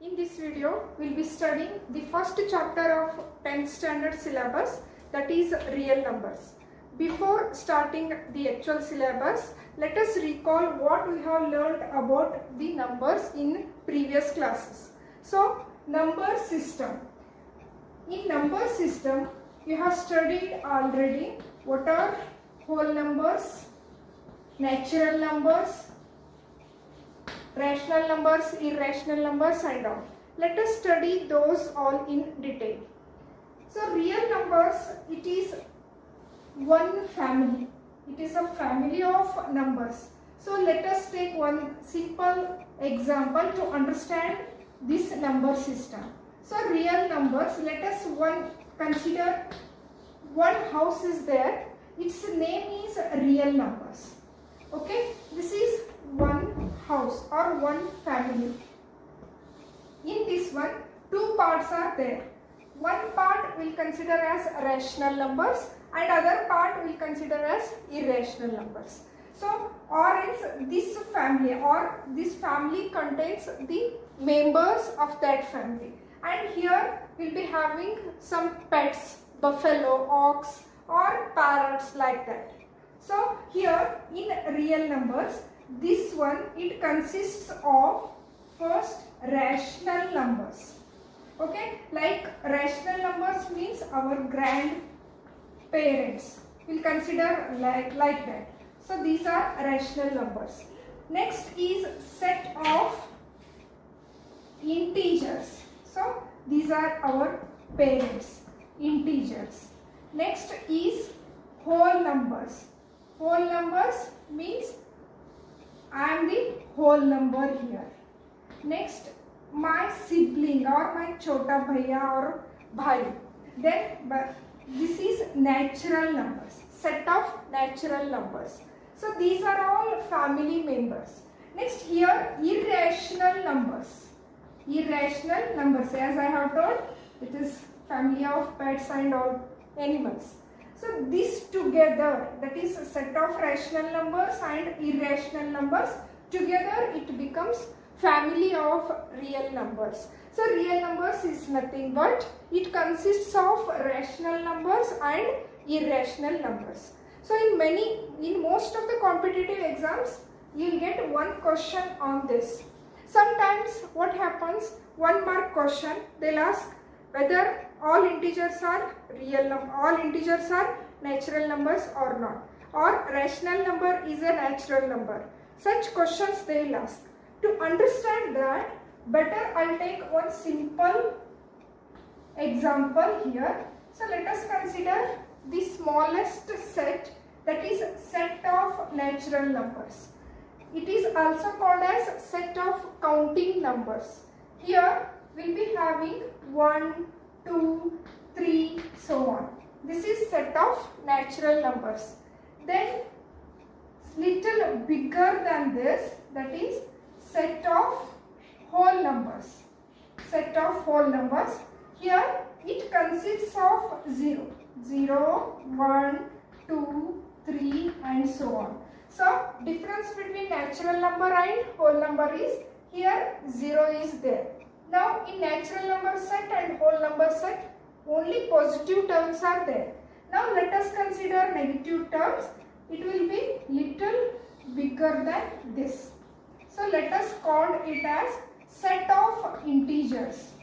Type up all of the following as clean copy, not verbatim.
In this video, we will be studying the first chapter of 10th standard syllabus, that is real numbers. Before starting the actual syllabus, let us recall what we have learned about the numbers in previous classes. So, number system. In number system, you have studied already what are whole numbers, natural numbers, rational numbers, irrational numbers and all. Let us study those all in detail. So real numbers, it is one family. It is a family of numbers. So let us take one simple example to understand this number system. So real numbers, let us consider one house is there. Its name is real numbers. Okay, this is one house or one family. In this one, two parts are there. One part we will consider as rational numbers and other part we will consider as irrational numbers. So, or else this family contains the members of that family. And here we will be having some pets, buffalo, ox or parrots like that. So here in real numbers, this one, it consists of first rational numbers. Okay, like rational numbers means our grandparents. We'll consider like that. So these are rational numbers. Next is set of integers. So these are our parents, integers. Next is whole numbers. Whole numbers means I am the whole number here. Next, my sibling or my chota bhaiya or bhai. Then this is natural numbers, set of natural numbers. So these are all family members. Next here, irrational numbers. Irrational numbers, as I have told, it is family of pets and all animals. So this together, that is a set of rational numbers and irrational numbers, together it becomes family of real numbers. So real numbers is nothing but it consists of rational numbers and irrational numbers. So in most of the competitive exams, you will get one question on this. Sometimes what happens, 1 mark question, they will ask whether all integers are natural numbers or not, or rational number is a natural number. Such questions they will ask. To understand that, better I will take one simple example here. So let us consider the smallest set, that is set of natural numbers. It is also called as set of counting numbers. Here we will be having 1, 2, 3, so on. This is set of natural numbers. Then little bigger than this, that is set of whole numbers. Set of whole numbers. Here it consists of 0, 0, 1, 2, 3 and so on. So difference between natural number and whole number is here 0 is there. Now in natural number set and whole number set, only positive terms are there. Now let us consider negative terms. It will be little bigger than this. So let us call it as set of integers.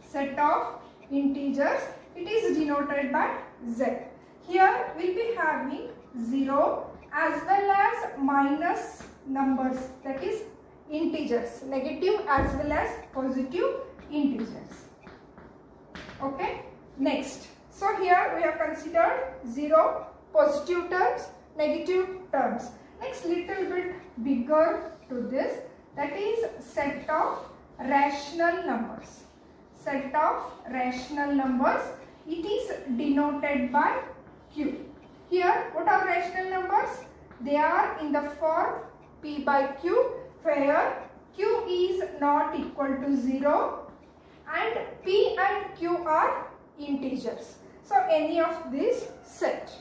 Set of integers. It is denoted by Z. Here we will be having 0 as well as minus numbers, that is integers, negative as well as positive integers. Okay, next. So here we have considered 0 positive terms, negative terms. Next, little bit bigger to this, that is set of rational numbers. Set of rational numbers, it is denoted by Q. Here, what are rational numbers? They are in the form P by Q, where Q is not equal to 0 and P and Q are integers. So any of this set.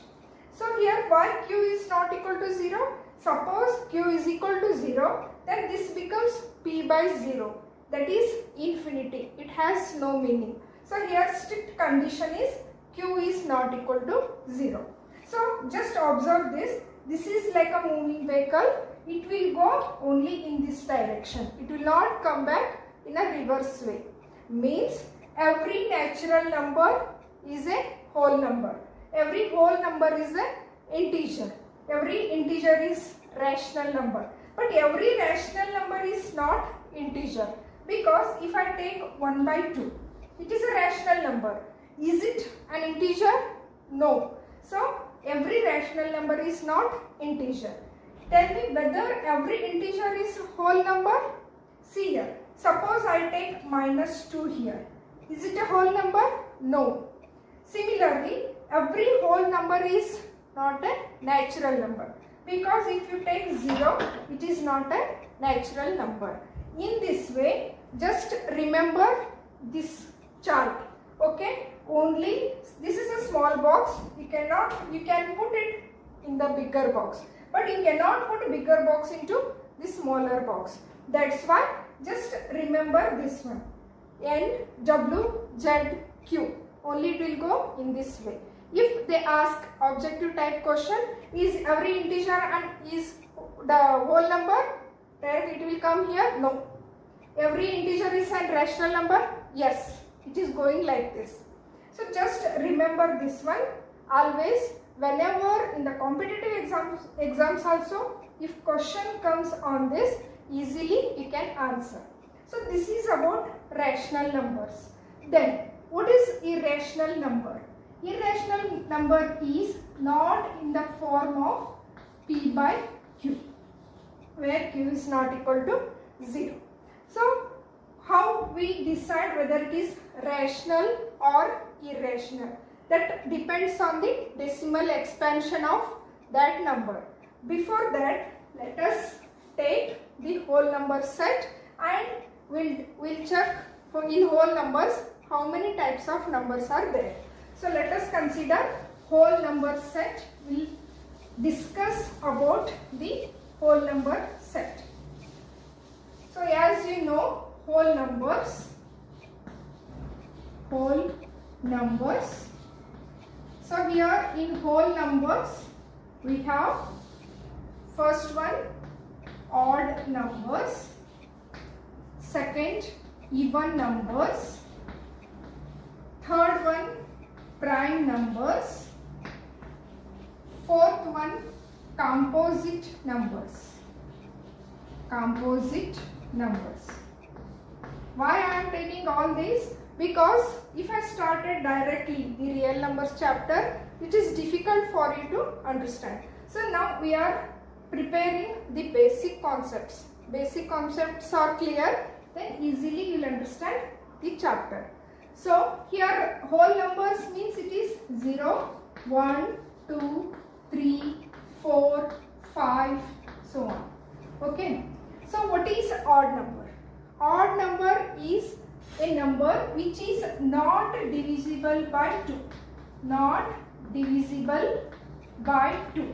So here why Q is not equal to 0? Suppose Q is equal to 0, then this becomes P by 0. that is infinity. It has no meaning. So here strict condition is q is not equal to 0. So just observe this. This is like a moving vehicle. It will go only in this direction. It will not come back in a reverse way. Means every natural number is a whole number. Every whole number is an integer. Every integer is rational number. But every rational number is not integer. Because if I take 1 by 2, it is a rational number. Is it an integer? No. So every rational number is not integer. Tell me whether every integer is whole number. See here. Suppose I take minus 2 here. Is it a whole number? No. Similarly, every whole number is not a natural number. Because if you take 0, it is not a natural number. In this way, just remember this chart. Okay? Only this is a small box. You can put it in the bigger box. But you cannot put a bigger box into the smaller box. That's why just remember this one. N, W, Z, Q. Only it will go in this way. If they ask objective type question, is every integer and is the whole number? Then it will come here. No. Every integer is a rational number? Yes. It is going like this. So just remember this one. Always, whenever in the competitive exams also, if question comes on this, easily you can answer. So this is about rational numbers. Then what is irrational number? Irrational number is not in the form of p by q, where q is not equal to 0. So how we decide whether it is rational or irrational? That depends on the decimal expansion of that number. Before that, let us take the whole number set and we'll check for in whole numbers how many types of numbers are there. So let us consider whole number set. We'll discuss about the whole number set. So as you know, whole numbers. So here in whole numbers we have first one odd numbers, second even numbers, third one prime numbers, fourth one composite numbers. Why I am taking all these? Because if I started directly the real numbers chapter, it is difficult for you to understand. So now we are preparing the basic concepts. Basic concepts are clear, then easily you will understand the chapter. So here whole numbers means it is 0, 1, 2, 3, 4, 5, so on. Okay. So what is odd number? Odd number is a number which is not divisible by 2. Not divisible by 2.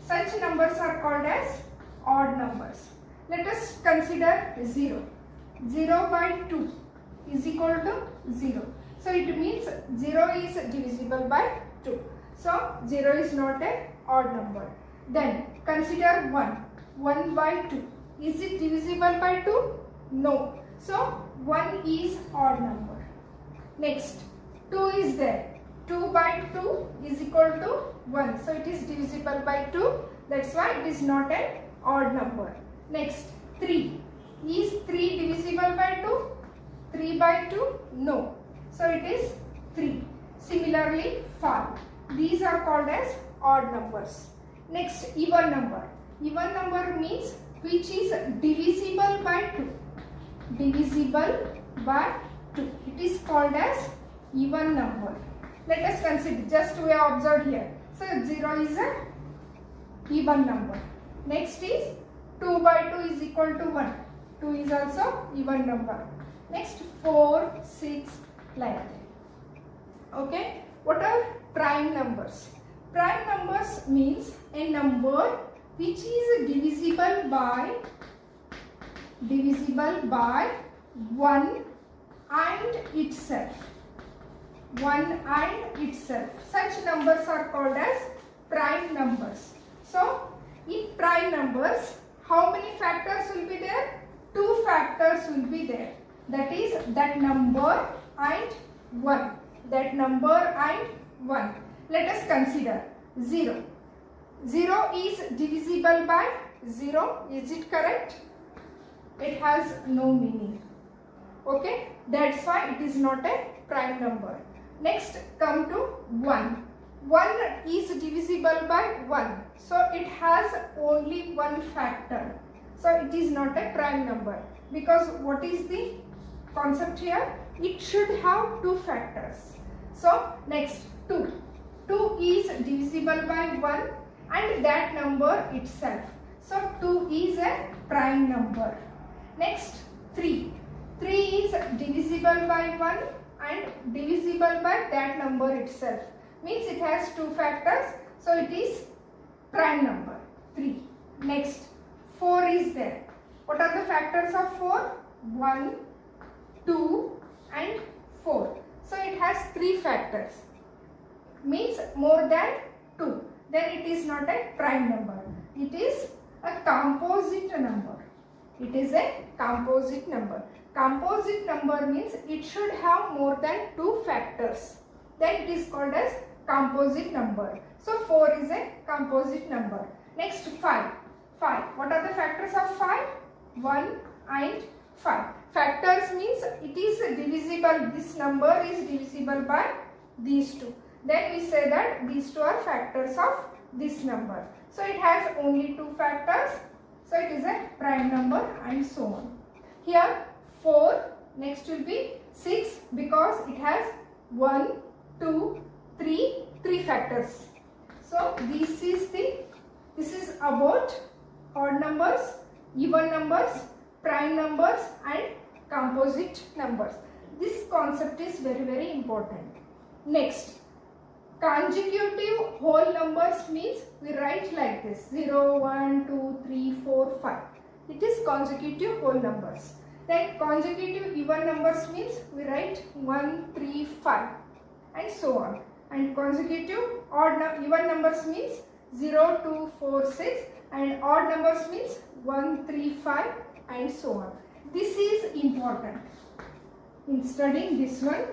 Such numbers are called as odd numbers. Let us consider 0. 0 by 2 is equal to 0. So it means 0 is divisible by 2. So 0 is not an odd number. Then consider 1. 1 by 2. Is it divisible by 2? No. So 1 is odd number. Next 2 is there. 2 by 2 is equal to 1. So it is divisible by 2. That's why it is not an odd number. Next 3. Is 3 divisible by 2? 3 by 2? No. So it is 3. Similarly 5. These are called as odd numbers. Next even number. Even number means which is divisible by 2. Divisible by 2. It is called as even number. Let us consider, just we have observed here. So 0 is a even number. Next is 2 by 2 is equal to 1. 2 is also even number. Next 4, 6 like that. Okay. What are prime numbers? Prime numbers means a number which is divisible by divisible by 1 and itself. 1 and itself. Such numbers are called as prime numbers. So, in prime numbers, how many factors will be there? 2 factors will be there. That is that number and 1. That number and 1. Let us consider 0. 0 is divisible by 0. Is it correct? It has no meaning. Okay, that's why it is not a prime number. Next, come to 1. 1 is divisible by 1. So it has only one factor. So it is not a prime number. Because what is the concept here? It should have 2 factors. So next, 2. 2 is divisible by 1 and that number itself. So 2 is a prime number. Next, 3. 3 is divisible by 1 and divisible by that number itself. Means it has 2 factors. So it is prime number 3. Next, 4 is there. What are the factors of 4? 1, 2 and 4. So it has 3 factors. Means more than 2. Then it is not a prime number. It is a composite number. It is a composite number. Composite number means it should have more than 2 factors. Then it is called as composite number. So 4 is a composite number. Next, 5. 5. What are the factors of 5? 1 and 5. Factors means it is divisible. This number is divisible by these 2. Then we say that these 2 are factors of this number. So it has only 2 factors. So it is a prime number and so on. Here 4, next will be 6 because it has 1, 2, 3 factors. So this is about odd numbers, even numbers, prime numbers and composite numbers. This concept is very important. Next, consecutive whole numbers means we write like this: 0, 1, 2, 3, 4, 5. It is consecutive whole numbers. Then consecutive even numbers means we write 1, 3, 5 and so on. And consecutive even numbers means 0, 2, 4, 6 and odd numbers means 1, 3, 5 and so on. This is important in studying this one.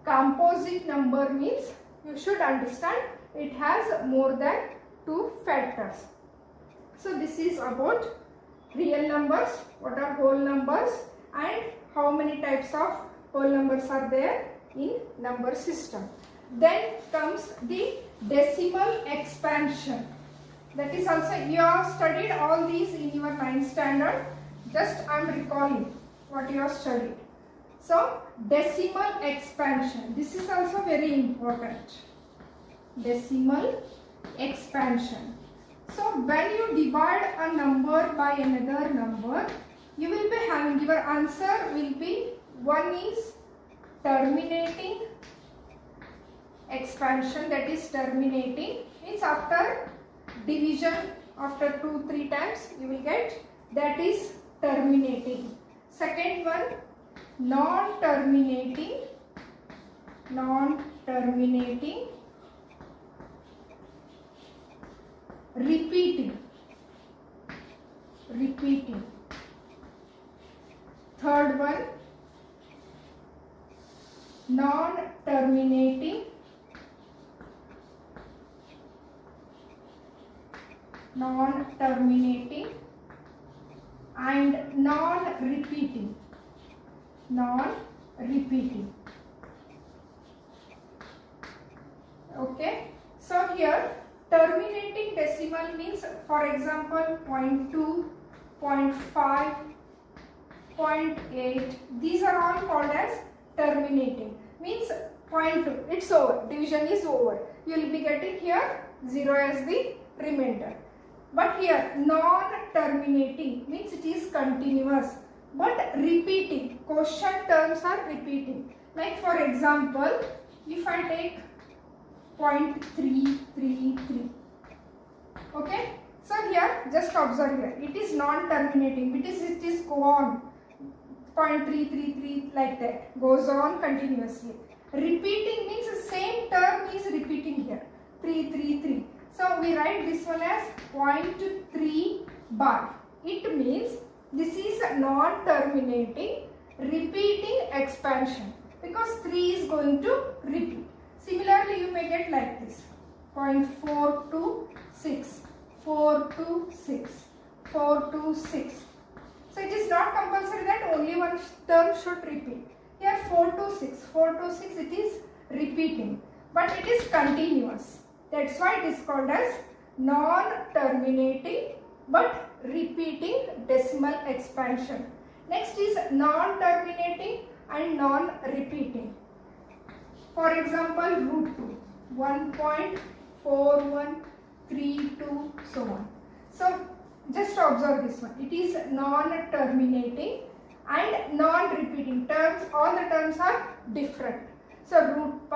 Composite number means you should understand it has more than 2 factors. So this is about real numbers, what are whole numbers and how many types of whole numbers are there in number system. Then comes the decimal expansion. That is also, you have studied all these in your 9th standard. Just I am recalling what you have studied. So decimal expansion, this is also very important. Decimal expansion. So when you divide a number by another number, you will be having, your answer will be, one is terminating expansion, that is terminating, means after division, after 2-3 times you will get, that is terminating. Second one, non-terminating, repeating. Third one, non-terminating, and non-repeating. Okay, so here terminating decimal means, for example, 0.2, 0.5, 0.8, these are all called as terminating. Means 0.2, it's over, division is over. You will be getting here 0 as the remainder. But here non-terminating means it is continuous, but repeating, question terms are repeating. Like for example, if I take 0.333, okay, So here, just observe here, it is non-terminating, it is go on, 0.333 like that, goes on continuously. Repeating means the same term is repeating here, 333. So we write this one as 0.3 bar. It means this is non-terminating, repeating expansion because 3 is going to repeat. Similarly, you may get like this, 0.426, 426, 426. So it is not compulsory that only one term should repeat. Here 426, 426 it is repeating, but it is continuous. That's why it is called as non-terminating but repeating decimal expansion. Next is non-terminating and non-repeating. For example, root 2, 1.4132, so on. So just observe this one. It is non-terminating and non-repeating terms. All the terms are different. So root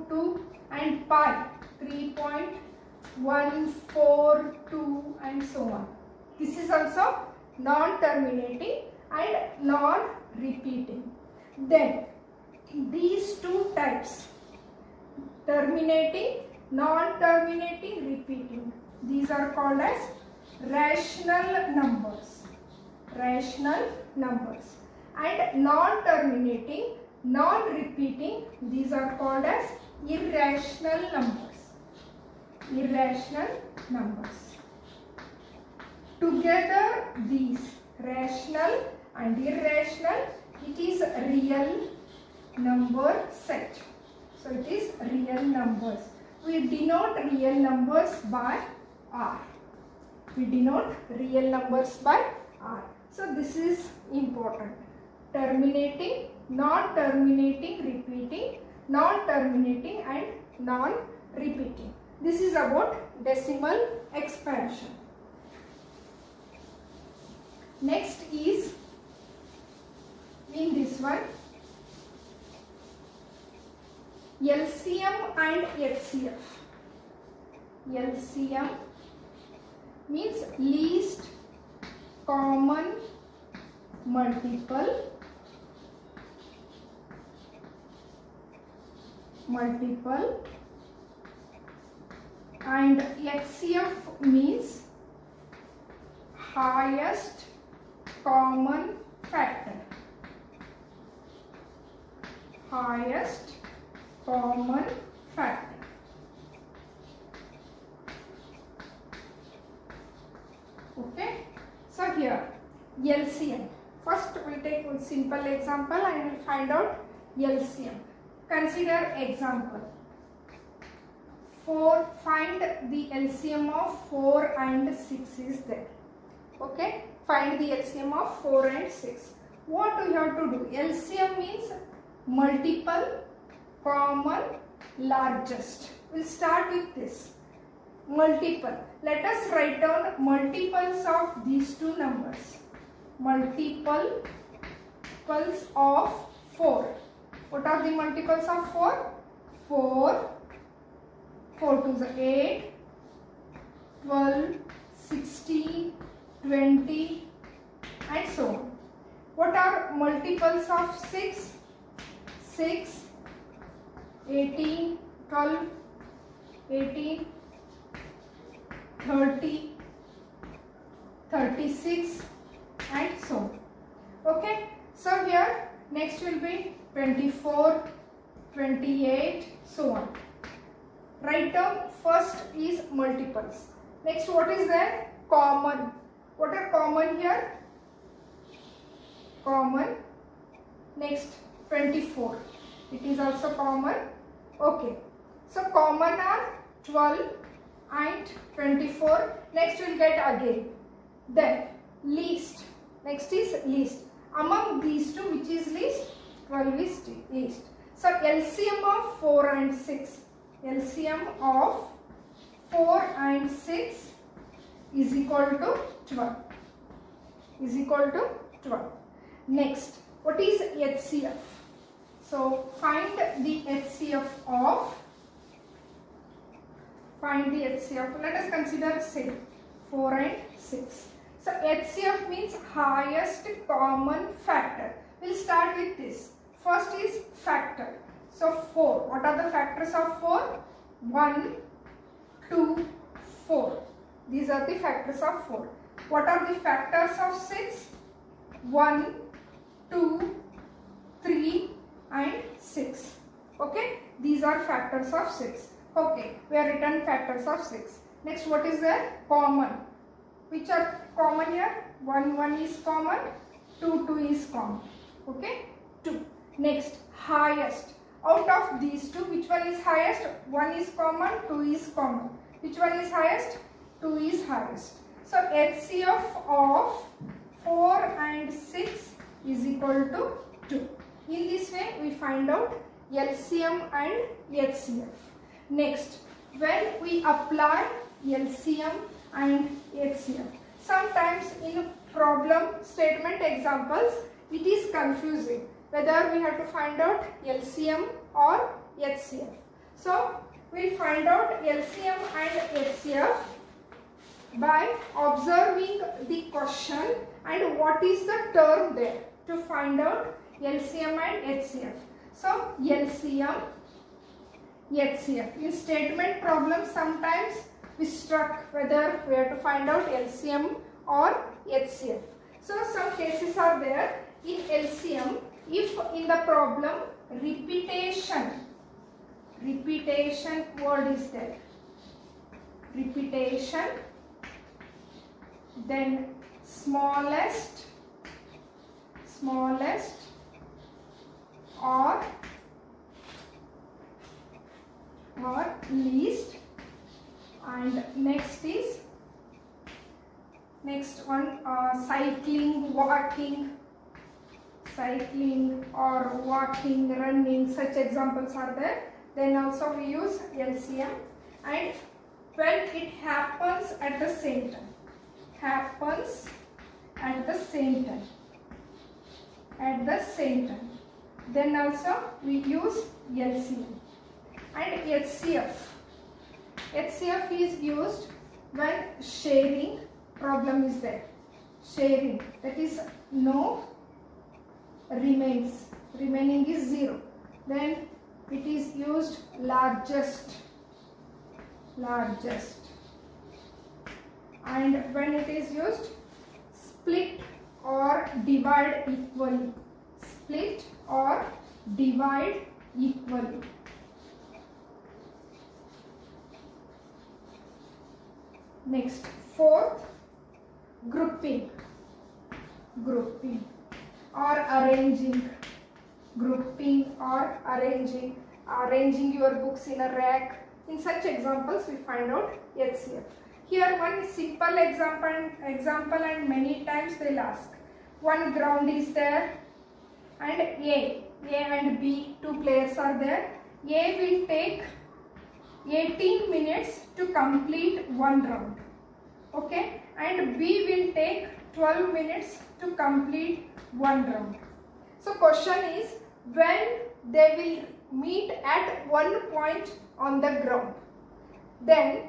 2 and pi 3.142 and so on. This is also non-terminating and non-repeating. Then these two types, terminating, non-terminating, repeating, these are called as rational numbers. Rational numbers. And non-terminating, non-repeating, these are called as irrational numbers. Irrational numbers. Together these rational and irrational, it is a real number set. So it is real numbers. We denote real numbers by R. We denote real numbers by R. So this is important. Terminating, non-terminating, repeating, non-terminating and non-repeating. This is about decimal expansion. Next is in this one LCM and HCF. LCM means least common multiple and HCF means highest common factor. Highest common factor. Okay. So here LCM. First we take a simple example and we'll find out LCM. Consider example. Find the LCM of 4 and 6 is there. Okay. Find the LCM of 4 and 6. What do you have to do? LCM means multiple, common, largest. We'll start with this. Multiple. Let us write down multiples of these two numbers. Multiples of 4. What are the multiples of 4? 4. 4 to the 8, 12, 16, 20 and so on. What are multiples of 6? 6, 18, 12, 18, 30, 36 and so on. Okay. So here next will be 24, 28, so on. Write down first is multiples. Next what is there? Common. What are common here? Common. Next 24. It is also common. Okay. So common are 12 and 24. Next we will get again. Then least. Next is least. Among these two, which is least? 12 is least. So LCM of 4 and 6. LCM of 4 and 6 is equal to 12. Is equal to 12. Next, what is HCF? So find the HCF of. Find the HCF. Let us consider say 4 and 6. So HCF means highest common factor. We'll start with this. First is factor. So 4. What are the factors of 4? 1, 2, 4. These are the factors of 4. What are the factors of 6? 1, 2, 3 and 6. Okay. These are factors of 6. Okay. We have written factors of 6. Next, what is there? Common. Which are common here? 1, 1 is common. 2, 2 is common. Okay. 2. Next, highest. Out of these two, which one is highest? 1 is common, 2 is common. Which one is highest? 2 is highest. So HCF of 4 and 6 is equal to 2. In this way, we find out LCM and HCF. Next, when we apply LCM and HCF, sometimes in problem statement examples, it is confusing whether we have to find out LCM or HCF. So, we will find out LCM and HCF by observing the question and what is the term there to find out LCM and HCF. So, LCM, HCF. In statement problems, sometimes we struck whether we have to find out LCM or HCF. So, some cases are there in LCM. If in the problem repetition word is there, repetition, then smallest or least, and next one cycling or walking, running, such examples are there. Then also we use LCM, and when it happens at the same time, then also we use LCM. And HCF is used when sharing problem is there. Sharing, that is no remaining is 0. Then it is used largest, and when it is used split or divide equally. Next, fourth, grouping or arranging. Arranging your books in a rack. In such examples, we find out HCF. Here one simple example and many times they'll ask. One ground is there and A and B, two players are there. A will take 18 minutes to complete one round. Okay, and B will take 12 minutes to complete one round. So question is, when they will meet at one point on the ground. Then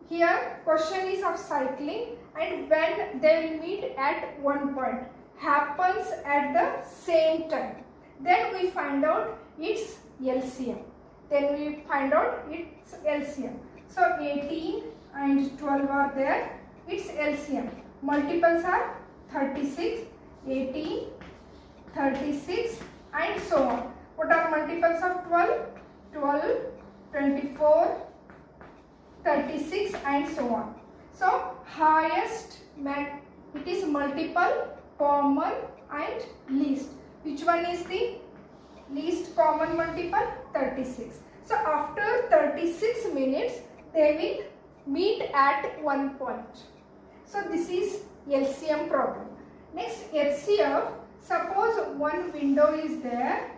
here question is of cycling, and when they will meet at one point happens at the same time. Then we find out its LCM. So 18 and 12 are there. Its LCM. Multiples are 36, 18, 36 and so on. What are multiples of 12? 12, 24, 36 and so on. So highest, it is multiple, common and least. Which one is the least common multiple? 36. So after 36 minutes they will meet at one point. So this is LCM problem. Next, HCF. Suppose one window is there.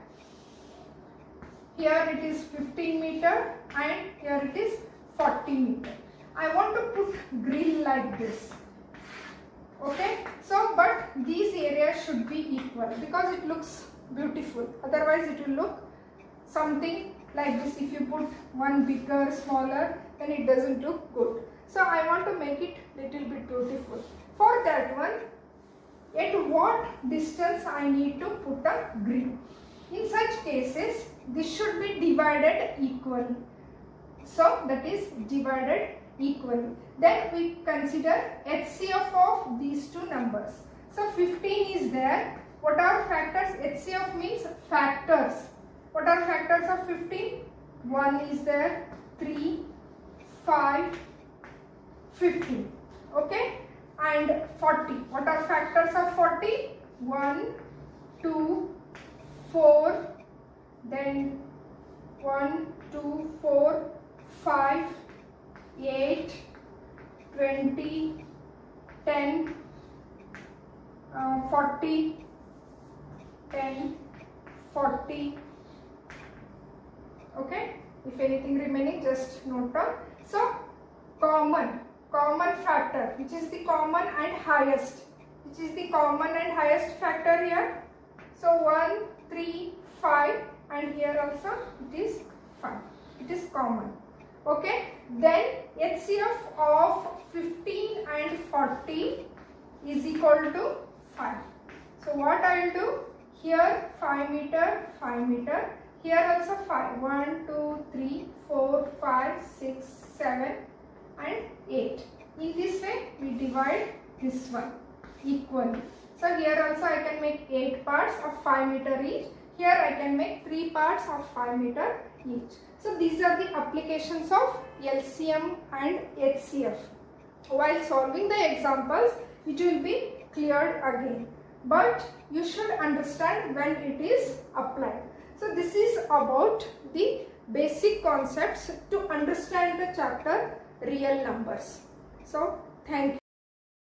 Here it is 15 meter and here it is 40 meter. I want to put grill like this. Okay. So, but these areas should be equal because it looks beautiful. Otherwise, it will look something like this. If you put one bigger, smaller, then it doesn't look good. So, I want to make it little bit beautiful. For that one, at what distance I need to put a grid. In such cases, this should be divided equally. So that is divided equally. Then we consider HCF of these two numbers. So 15 is there. What are factors? HCF means factors. What are factors of 15? 1 is there, 3, 5, 15. Okay? And 40. What are factors of 40? 1, 2, 4, then 1, 2, 4, 5, 8, 20, 10, 40, 10, 40. Okay? If anything remaining, just note down. So, common factor, which is the common and highest. Which is the common and highest factor here? So, 1, 3, 5, and here also it is 5. It is common. Okay? Then HCF of 15 and 40 is equal to 5. So, what I will do? Here 5 meter, 5 meter. Here also 5. 1, 2, 3, 4, 5, 6, 7 and 8. In this way, we divide this one equally. So, here also I can make 8 parts of 5 meter each. Here I can make 3 parts of 5 meter each. So, these are the applications of LCM and HCF. While solving the examples, it will be cleared again. But you should understand when it is applied. So, this is about the basic concepts to understand the chapter real numbers. So, thank you.